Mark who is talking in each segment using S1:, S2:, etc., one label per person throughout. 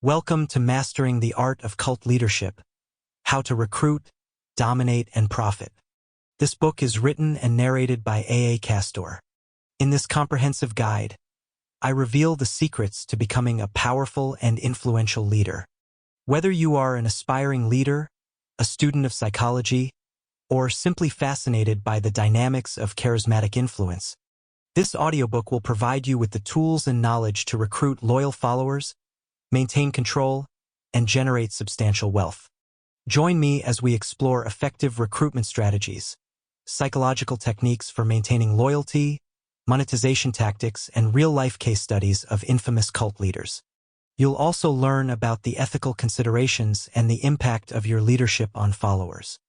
S1: Welcome to Mastering the Art of Cult Leadership: How to Recruit, Dominate, and Profit. This book is written and narrated by A.A. Castor. In this comprehensive guide, I reveal the secrets to becoming a powerful and influential leader. Whether you are an aspiring leader, a student of psychology, or simply fascinated by the dynamics of charismatic influence, this audiobook will provide you with the tools and knowledge to recruit loyal followers, maintain control, and generate substantial wealth. Join me as we explore effective recruitment strategies, psychological techniques for maintaining loyalty, monetization tactics, and real-life case studies of infamous cult leaders. You'll also learn about the ethical considerations and the impact of your leadership on followers.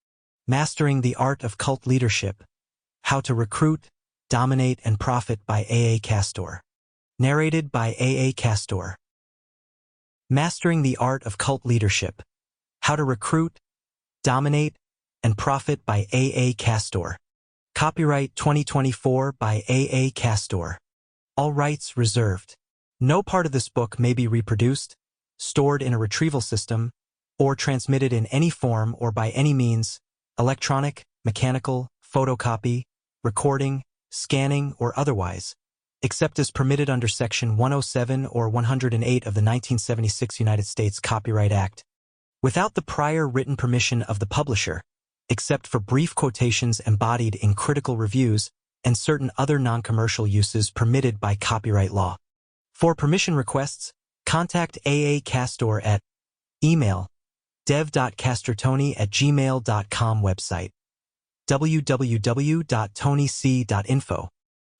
S1: Mastering the Art of Cult Leadership: How to Recruit, Dominate, and Profit by A.A. Castor. Narrated by A.A. Castor. Mastering the Art of Cult Leadership: How to Recruit, Dominate, and Profit by A.A. Castor. Copyright 2024 by A.A. Castor. All rights reserved. No part of this book may be reproduced, stored in a retrieval system, or transmitted in any form or by any means, electronic, mechanical, photocopy, recording, scanning, or otherwise, except as permitted under Section 107 or 108 of the 1976 United States Copyright Act, without the prior written permission of the publisher, except for brief quotations embodied in critical reviews and certain other non-commercial uses permitted by copyright law. For permission requests, contact A.A. Castor at email dev.castortony@gmail.com, website www.tonyc.info.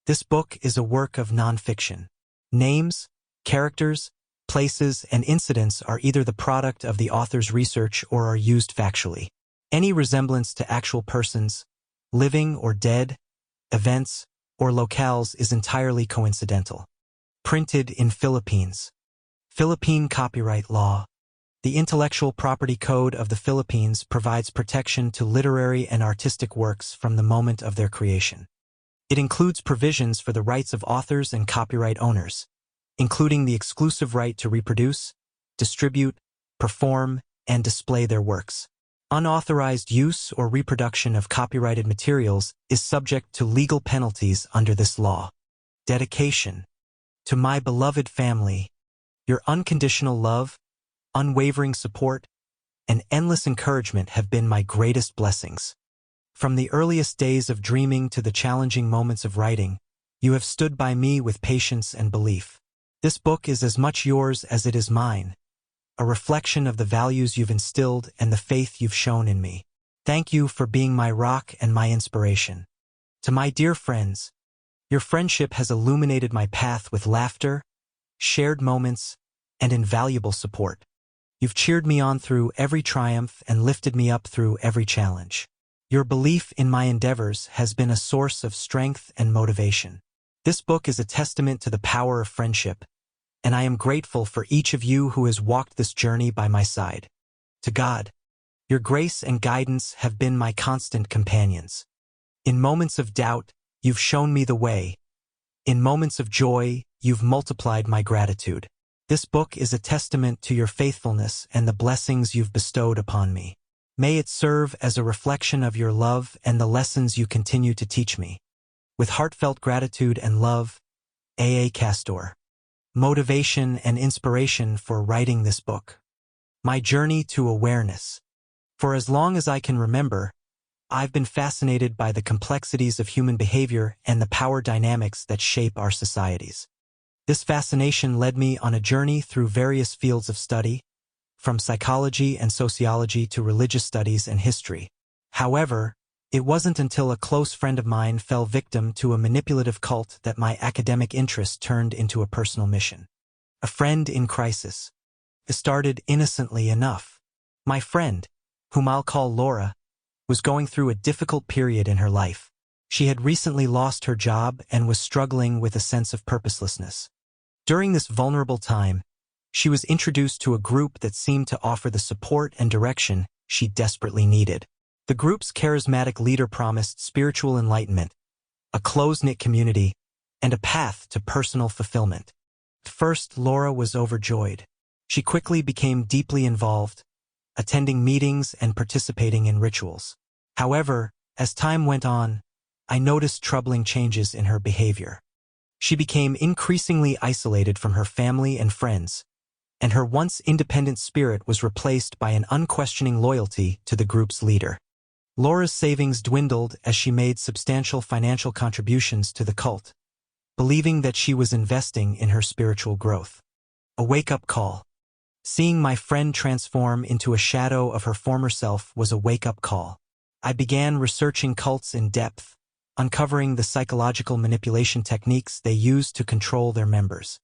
S1: This book is a work of nonfiction. Names, characters, places, and incidents are either the product of the author's research or are used factually. Any resemblance to actual persons, living or dead, events, or locales is entirely coincidental. Printed in Philippines. Philippine Copyright Law. The Intellectual Property Code of the Philippines provides protection to literary and artistic works from the moment of their creation. It includes provisions for the rights of authors and copyright owners, including the exclusive right to reproduce, distribute, perform, and display their works. Unauthorized use or reproduction of copyrighted materials is subject to legal penalties under this law. Dedication. To my beloved family, your unconditional love, unwavering support, and endless encouragement have been my greatest blessings. From the earliest days of dreaming to the challenging moments of writing, you have stood by me with patience and belief. This book is as much yours as it is mine, a reflection of the values you've instilled and the faith you've shown in me. Thank you for being my rock and my inspiration. To my dear friends, your friendship has illuminated my path with laughter, shared moments, and invaluable support. You've cheered me on through every triumph and lifted me up through every challenge. Your belief in my endeavors has been a source of strength and motivation. This book is a testament to the power of friendship, and I am grateful for each of you who has walked this journey by my side. To God, your grace and guidance have been my constant companions. In moments of doubt, you've shown me the way. In moments of joy, you've multiplied my gratitude. This book is a testament to your faithfulness and the blessings you've bestowed upon me. May it serve as a reflection of your love and the lessons you continue to teach me. With heartfelt gratitude and love, A.A. Castor. Motivation and inspiration for writing this book. My journey to awareness. For as long as I can remember, I've been fascinated by the complexities of human behavior and the power dynamics that shape our societies. This fascination led me on a journey through various fields of study, from psychology and sociology to religious studies and history. However, it wasn't until a close friend of mine fell victim to a manipulative cult that my academic interest turned into a personal mission. A friend in crisis. It started innocently enough. My friend, whom I'll call Laura, was going through a difficult period in her life. She had recently lost her job and was struggling with a sense of purposelessness. During this vulnerable time, she was introduced to a group that seemed to offer the support and direction she desperately needed. The group's charismatic leader promised spiritual enlightenment, a close-knit community, and a path to personal fulfillment. At first, Laura was overjoyed. She quickly became deeply involved, attending meetings and participating in rituals. However, as time went on, I noticed troubling changes in her behavior. She became increasingly isolated from her family and friends, and her once independent spirit was replaced by an unquestioning loyalty to the group's leader. Laura's savings dwindled as she made substantial financial contributions to the cult, believing that she was investing in her spiritual growth. A wake-up call. Seeing my friend transform into a shadow of her former self was a wake-up call. I began researching cults in depth, uncovering the psychological manipulation techniques they use to control their members.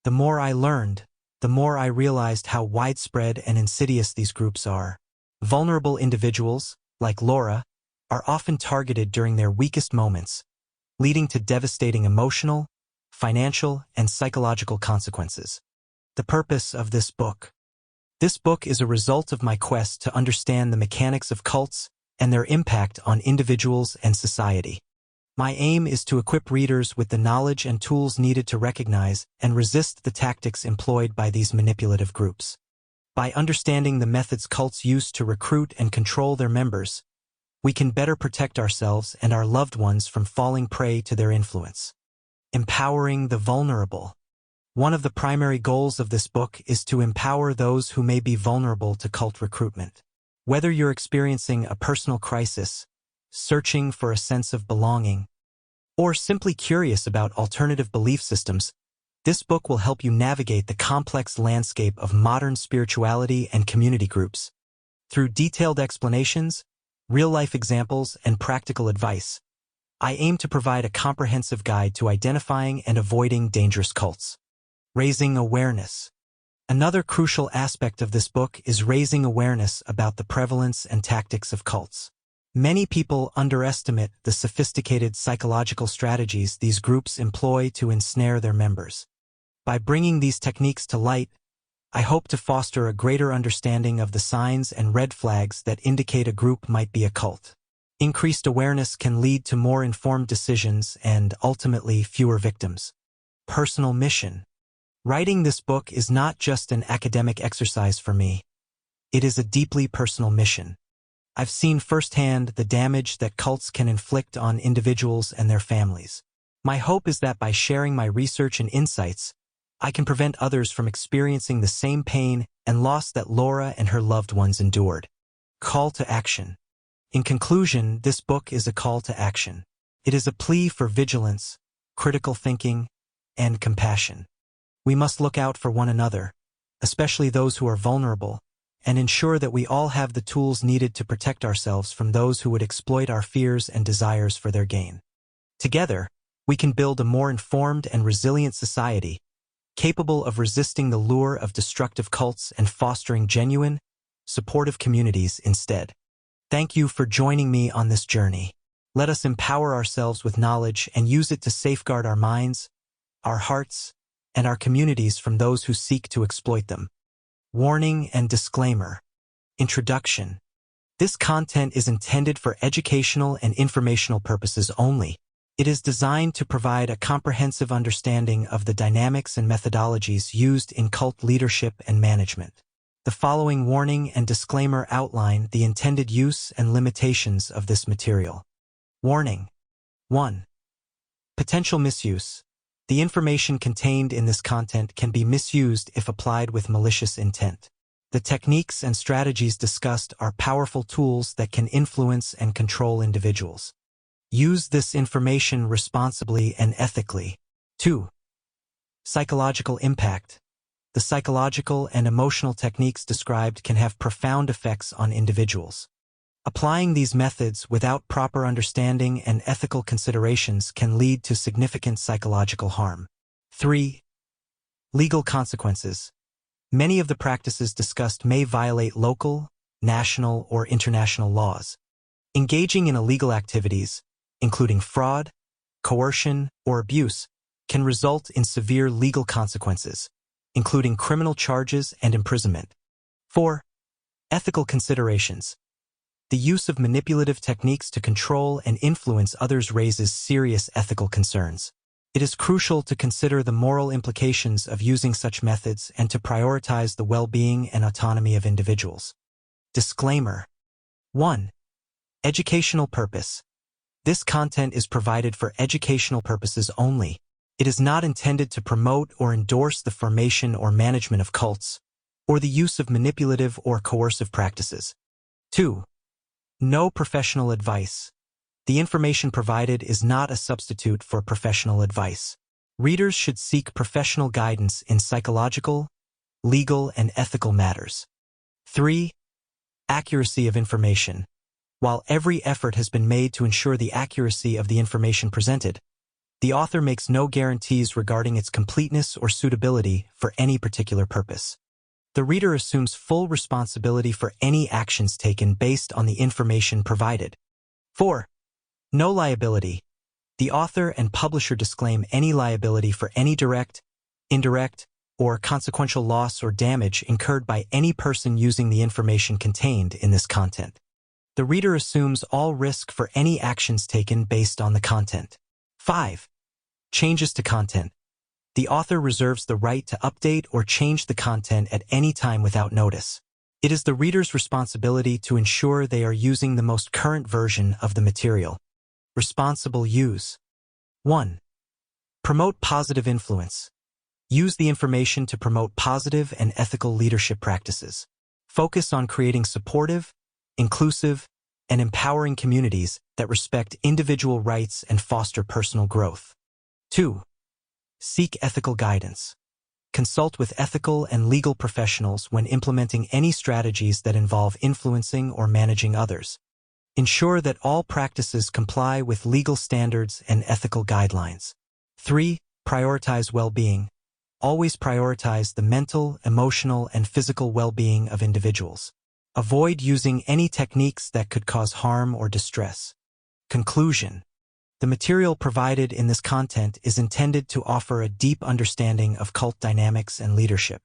S1: The more I learned, the more I realized how widespread and insidious these groups are. Vulnerable individuals, like Laura, are often targeted during their weakest moments, leading to devastating emotional, financial, and psychological consequences. The purpose of this book. This book is a result of my quest to understand the mechanics of cults and their impact on individuals and society. My aim is to equip readers with the knowledge and tools needed to recognize and resist the tactics employed by these manipulative groups. By understanding the methods cults use to recruit and control their members, we can better protect ourselves and our loved ones from falling prey to their influence. Empowering the vulnerable. One of the primary goals of this book is to empower those who may be vulnerable to cult recruitment. Whether you're experiencing a personal crisis, searching for a sense of belonging, or simply curious about alternative belief systems, this book will help you navigate the complex landscape of modern spirituality and community groups. Through detailed explanations, real-life examples, and practical advice, I aim to provide a comprehensive guide to identifying and avoiding dangerous cults. Raising awareness. Another crucial aspect of this book is raising awareness about the prevalence and tactics of cults. Many people underestimate the sophisticated psychological strategies these groups employ to ensnare their members. By bringing these techniques to light, I hope to foster a greater understanding of the signs and red flags that indicate a group might be a cult. Increased awareness can lead to more informed decisions and, ultimately, fewer victims. Personal mission. Writing this book is not just an academic exercise for me. It is a deeply personal mission. I've seen firsthand the damage that cults can inflict on individuals and their families. My hope is that by sharing my research and insights, I can prevent others from experiencing the same pain and loss that Laura and her loved ones endured. Call to action. In conclusion, this book is a call to action. It is a plea for vigilance, critical thinking, and compassion. We must look out for one another, especially those who are vulnerable, and ensure that we all have the tools needed to protect ourselves from those who would exploit our fears and desires for their gain. Together, we can build a more informed and resilient society, capable of resisting the lure of destructive cults and fostering genuine, supportive communities instead. Thank you for joining me on this journey. Let us empower ourselves with knowledge and use it to safeguard our minds, our hearts, and our communities from those who seek to exploit them. Warning and disclaimer. Introduction. This content is intended for educational and informational purposes only. It is designed to provide a comprehensive understanding of the dynamics and methodologies used in cult leadership and management. The following warning and disclaimer outline the intended use and limitations of this material. Warning. 1. Potential misuse. The information contained in this content can be misused if applied with malicious intent. The techniques and strategies discussed are powerful tools that can influence and control individuals. Use this information responsibly and ethically. 2. Psychological impact. The psychological and emotional techniques described can have profound effects on individuals. Applying these methods without proper understanding and ethical considerations can lead to significant psychological harm. 3. Legal consequences. Many of the practices discussed may violate local, national, or international laws. Engaging in illegal activities, including fraud, coercion, or abuse, can result in severe legal consequences, including criminal charges and imprisonment. 4. Ethical considerations. The use of manipulative techniques to control and influence others raises serious ethical concerns. It is crucial to consider the moral implications of using such methods and to prioritize the well-being and autonomy of individuals. Disclaimer. 1. Educational purpose. This content is provided for educational purposes only. It is not intended to promote or endorse the formation or management of cults, or the use of manipulative or coercive practices. 2. No professional advice. The information provided is not a substitute for professional advice. Readers should seek professional guidance in psychological, legal, and ethical matters. 3. Accuracy of information. While every effort has been made to ensure the accuracy of the information presented, the author makes no guarantees regarding its completeness or suitability for any particular purpose. The reader assumes full responsibility for any actions taken based on the information provided. 4. No liability. The author and publisher disclaim any liability for any direct, indirect, or consequential loss or damage incurred by any person using the information contained in this content. The reader assumes all risk for any actions taken based on the content. 5. Changes to content. The author reserves the right to update or change the content at any time without notice. It is the reader's responsibility to ensure they are using the most current version of the material. Responsible use. 1. Promote positive influence. Use the information to promote positive and ethical leadership practices. Focus on creating supportive, inclusive, and empowering communities that respect individual rights and foster personal growth. 2. Seek ethical guidance. Consult with ethical and legal professionals when implementing any strategies that involve influencing or managing others. Ensure that all practices comply with legal standards and ethical guidelines. 3. Prioritize well-being. Always prioritize the mental, emotional, and physical well-being of individuals. Avoid using any techniques that could cause harm or distress. Conclusion. The material provided in this content is intended to offer a deep understanding of cult dynamics and leadership.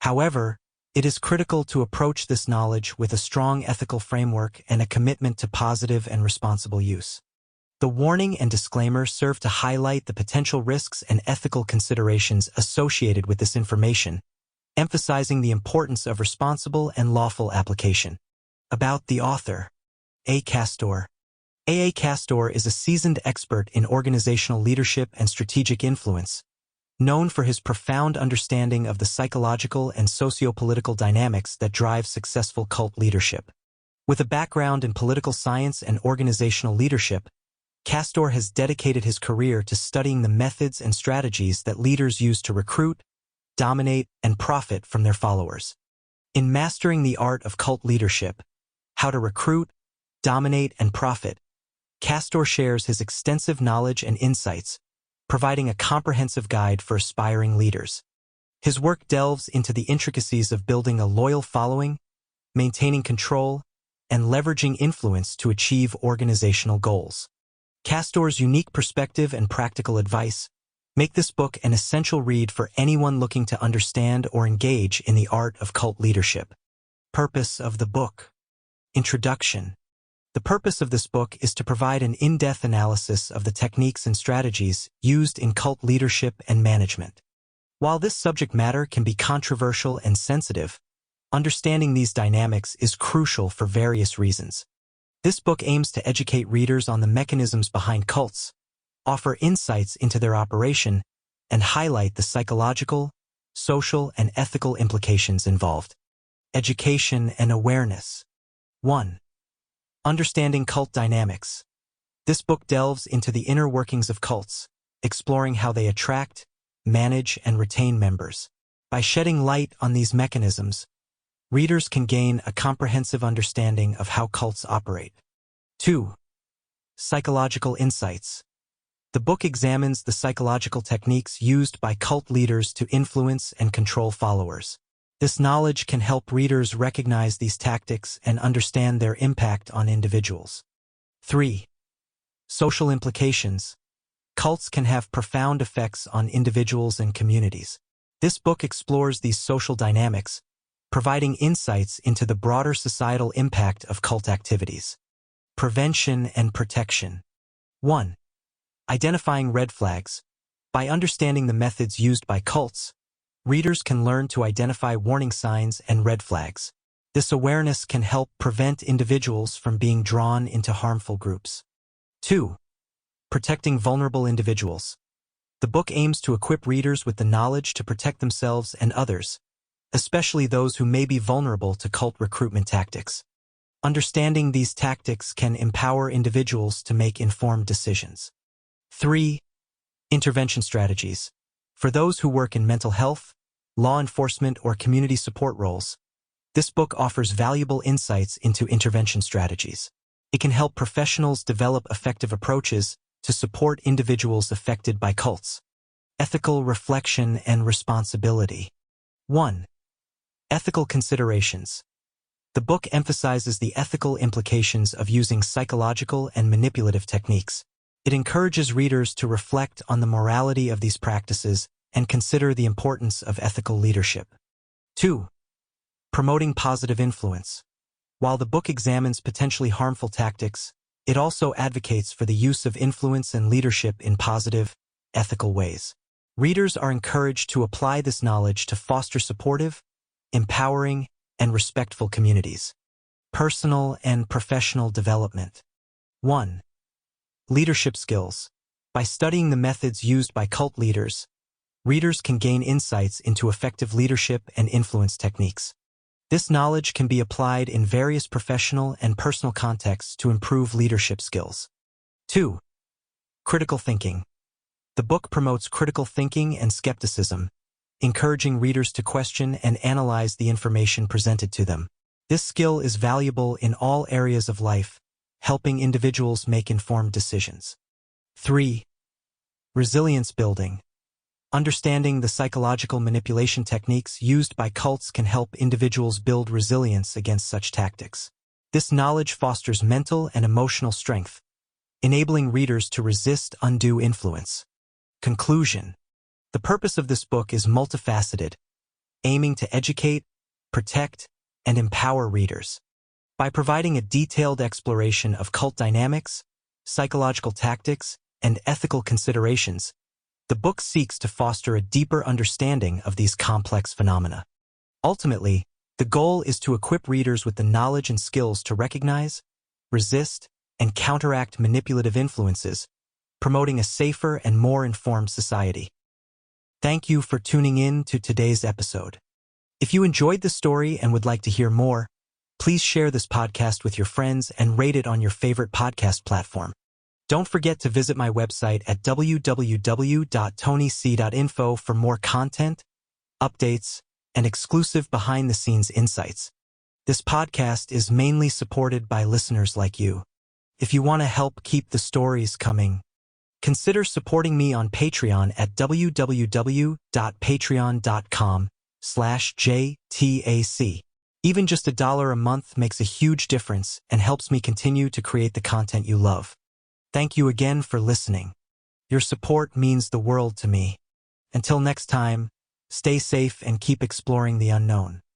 S1: However, it is critical to approach this knowledge with a strong ethical framework and a commitment to positive and responsible use. The warning and disclaimer serve to highlight the potential risks and ethical considerations associated with this information, emphasizing the importance of responsible and lawful application. About the author. A. Castor. A. Castor is a seasoned expert in organizational leadership and strategic influence, known for his profound understanding of the psychological and socio-political dynamics that drive successful cult leadership. With a background in political science and organizational leadership, Castor has dedicated his career to studying the methods and strategies that leaders use to recruit, dominate, and profit from their followers. In Mastering the Art of Cult Leadership, How to Recruit, Dominate, and Profit, Castor shares his extensive knowledge and insights, providing a comprehensive guide for aspiring leaders. His work delves into the intricacies of building a loyal following, maintaining control, and leveraging influence to achieve organizational goals. Castor's unique perspective and practical advice make this book an essential read for anyone looking to understand or engage in the art of cult leadership. Purpose of the book. Introduction. The purpose of this book is to provide an in-depth analysis of the techniques and strategies used in cult leadership and management. While this subject matter can be controversial and sensitive, understanding these dynamics is crucial for various reasons. This book aims to educate readers on the mechanisms behind cults, offer insights into their operation, and highlight the psychological, social, and ethical implications involved. Education and awareness. 1. Understanding cult dynamics. This book delves into the inner workings of cults, exploring how they attract, manage, and retain members. By shedding light on these mechanisms, readers can gain a comprehensive understanding of how cults operate. 2. Psychological insights. The book examines the psychological techniques used by cult leaders to influence and control followers. This knowledge can help readers recognize these tactics and understand their impact on individuals. 3. Social implications. Cults can have profound effects on individuals and communities. This book explores these social dynamics, providing insights into the broader societal impact of cult activities. Prevention and protection. 1. Identifying red flags. By understanding the methods used by cults, readers can learn to identify warning signs and red flags. This awareness can help prevent individuals from being drawn into harmful groups. 2. Protecting vulnerable individuals. The book aims to equip readers with the knowledge to protect themselves and others, especially those who may be vulnerable to cult recruitment tactics. Understanding these tactics can empower individuals to make informed decisions. 3. Intervention strategies. For those who work in mental health, law enforcement, or community support roles, this book offers valuable insights into intervention strategies. It can help professionals develop effective approaches to support individuals affected by cults. Ethical reflection and responsibility. 1. Ethical considerations. The book emphasizes the ethical implications of using psychological and manipulative techniques. It encourages readers to reflect on the morality of these practices and consider the importance of ethical leadership. 2. Promoting positive influence. While the book examines potentially harmful tactics, it also advocates for the use of influence and leadership in positive, ethical ways. Readers are encouraged to apply this knowledge to foster supportive, empowering, and respectful communities. Personal and professional development. 1. Leadership skills. By studying the methods used by cult leaders, readers can gain insights into effective leadership and influence techniques. This knowledge can be applied in various professional and personal contexts to improve leadership skills. 2. Critical thinking. The book promotes critical thinking and skepticism, encouraging readers to question and analyze the information presented to them. This skill is valuable in all areas of life, helping individuals make informed decisions. 3. Resilience building. Understanding the psychological manipulation techniques used by cults can help individuals build resilience against such tactics. This knowledge fosters mental and emotional strength, enabling readers to resist undue influence. Conclusion. The purpose of this book is multifaceted, aiming to educate, protect, and empower readers. By providing a detailed exploration of cult dynamics, psychological tactics, and ethical considerations, the book seeks to foster a deeper understanding of these complex phenomena. Ultimately, the goal is to equip readers with the knowledge and skills to recognize, resist, and counteract manipulative influences, promoting a safer and more informed society. Thank you for tuning in to today's episode. If you enjoyed the story and would like to hear more, please share this podcast with your friends and rate it on your favorite podcast platform. Don't forget to visit my website at www.tonyc.info for more content, updates, and exclusive behind-the-scenes insights. This podcast is mainly supported by listeners like you. If you want to help keep the stories coming, consider supporting me on Patreon at www.patreon.com/JTAC. Even just $1 a month makes a huge difference and helps me continue to create the content you love. Thank you again for listening. Your support means the world to me. Until next time, stay safe and keep exploring the unknown.